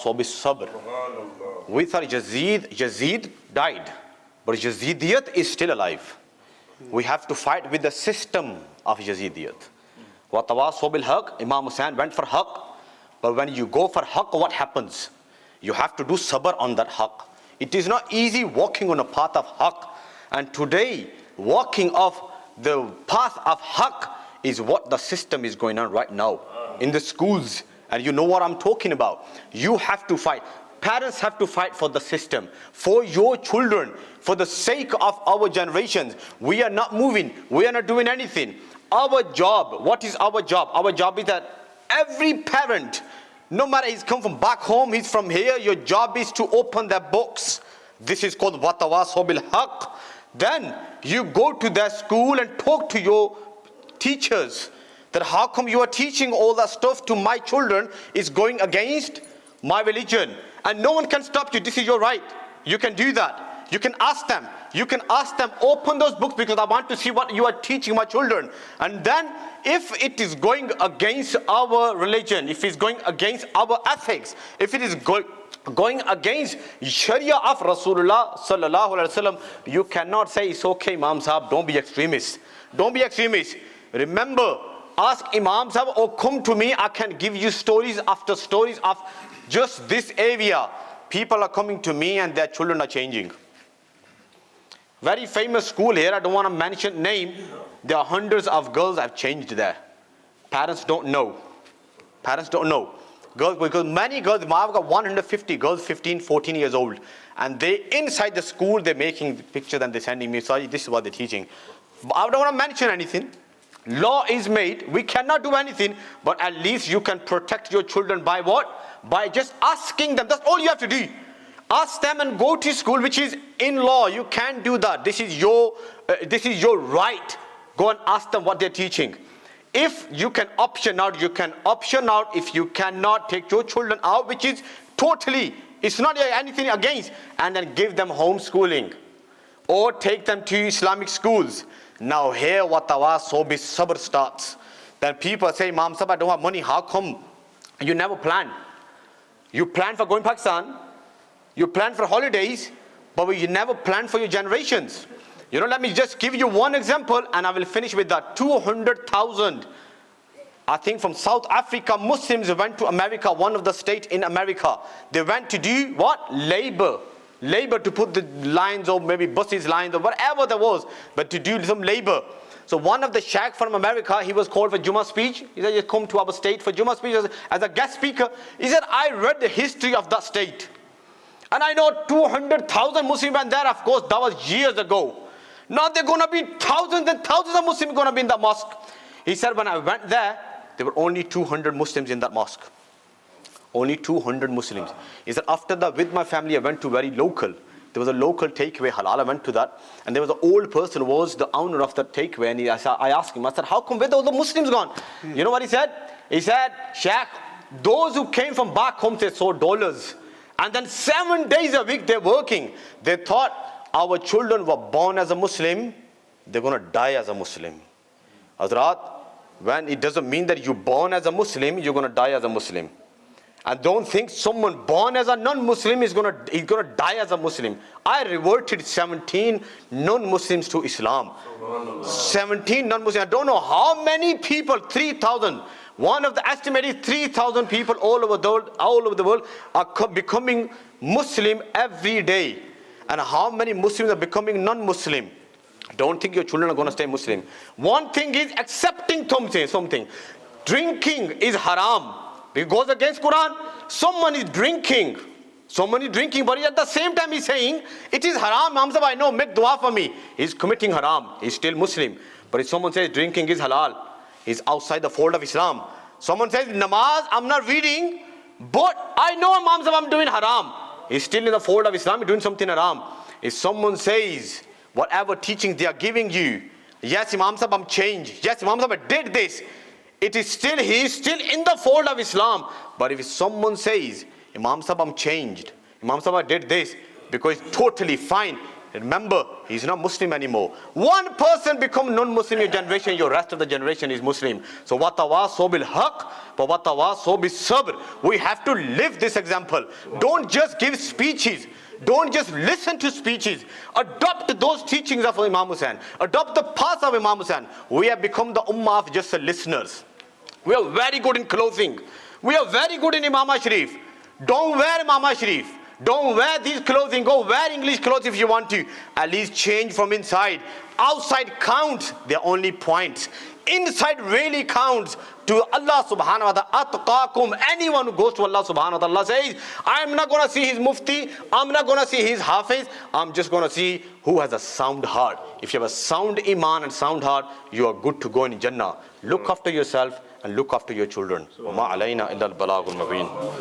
sabr. We thought Yazid died, but Yazidiyat is still alive. We have to fight with the system of Yazidiyat. وَتَوَاصَوْا بِالْحَقِّ. Imam Hussain went for haqq, but when you go for haqq, what happens? You have to do sabr on that haqq. It is not easy walking on a path of haqq. And today, walking off the path of haqq is what the system is going on right now in the schools. And you know what I'm talking about. You have to fight. Parents have to fight for the system, for your children, for the sake of our generations. We are not moving. We are not doing anything. Our job, what is our job? Our job is that every parent, no matter he's come from back home, he's from here, your job is to open their books. This is called وَتَوَاصَوْا بِالْحَقِّ. Then you go to their school and talk to your teachers that how come you are teaching all that stuff to my children is going against my religion. And no one can stop you. This is your right. You can do that. You can ask them. You can ask them, open those books because I want to see what you are teaching my children. And then if it is going against our religion, if it's going against our ethics, if it is going against Sharia of Rasulullah sallallahu alaihi wasallam, you cannot say it's okay, Imam Sahab, don't be extremist. Don't be extremist. Remember, ask Imam Sahab or come to me, I can give you stories after stories of just this area. People are coming to me and their children are changing. Very famous school here, I don't want to mention name. There are hundreds of girls have changed there. Parents don't know. Parents don't know. Girls, because many girls, I've got 150 girls, 15, 14 years old. And they, inside the school, they're making the pictures and they're sending me, sorry, this is what they're teaching. But I don't want to mention anything. Law is made, we cannot do anything, but at least you can protect your children by what? By just asking them. That's all you have to do. Ask them and go to school, which is in law. You can't do that. This is your right. Go and ask them what they're teaching. If you can option out, you can option out. If you cannot, take your children out, which is totally, it's not anything against, and then give them homeschooling or take them to Islamic schools. Now here what tawasaw bis sabr starts. Then people say, Imam Sahab, I don't have money. How come you never plan? You plan for going to Pakistan, you plan for holidays, but you never plan for your generations. You know, let me just give you one example and I will finish with that. 200,000, I think from South Africa, Muslims went to America, one of the states in America. They went to do what? Labor. Labor to put the lines or maybe buses lines or whatever there was, but to do some labor. So one of the sheikh from America, he was called for Jummah speech. He said, you come to our state for Jummah speech as a guest speaker. He said, I read the history of that state. And I know 200,000 Muslims went there. Of course, that was years ago. Now they're going to be thousands and thousands of Muslims going to be in the mosque. He said, when I went there were only 200 Muslims in that mosque. Only 200 Muslims. He said, after that, with my family, I went to very local. There was a local takeaway, halal. I went to that. And there was an old person who was the owner of that takeaway. And I asked him, I said, how come where all the Muslims gone? You know what he said? He said, Sheikh, those who came from back home, they saw dollars. And then 7 days a week they're working. They thought our children were born as a Muslim, they're going to die as a Muslim. Hazrat, when it doesn't mean that you're born as a Muslim, you're going to die as a Muslim. And don't think someone born as a non-Muslim is going to die as a Muslim. I reverted 17 non-Muslims to Islam. 17 non-Muslims. I don't know how many people, 3,000. One of the estimated 3,000 people all over the world are becoming Muslim every day. And how many Muslims are becoming non-Muslim? Don't think your children are going to stay Muslim. One thing is accepting something. Drinking is haram. It goes against Quran. Someone is drinking, but at the same time he's saying, it is haram. Imam Sahab, I know, make dua for me. He's committing haram. He's still Muslim. But if someone says drinking is halal, he's outside the fold of Islam. Someone says, namaz, I'm not reading, but I know, Imam Sahab, I'm doing haram. He's still in the fold of Islam, he's doing something haram. If someone says, whatever teachings they are giving you, yes, Imam Sahab, I'm changed. Yes, Imam Sahab, I did this. He is still in the fold of Islam. But if someone says, Imam Sahab, I'm changed. Imam Sahab, I did this, because it's totally fine. remember, he's not Muslim anymore. One person become non-Muslim in your generation, your rest of the generation is Muslim. So وَتَوَاصَوْا بِالْحَقِّ وَتَوَاصَوْا بِالصَّبْرِ. We have to live this example. Don't just give speeches. Don't just listen to speeches. Adopt those teachings of Imam Hussain. Adopt the path of Imam Hussain. We have become the ummah of just the listeners. We are very good in clothing. We are very good in Imam Sharif. Don't wear Imam Sharif. Don't wear these clothing. Go wear English clothes if you want to. At least change from inside. Outside counts. They're only points. Inside really counts. To Allah subhanahu wa ta'ala, atqakum. Anyone who goes to Allah subhanahu wa ta'ala says, I'm not going to see his mufti, I'm not going to see his hafiz, I'm just going to see who has a sound heart. If you have a sound iman and sound heart, you are good to go in Jannah. Look after yourself and look after your children. وَمَا عَلَيْنَا إِلَّا الْبَلَاغُ الْمُبِينُ.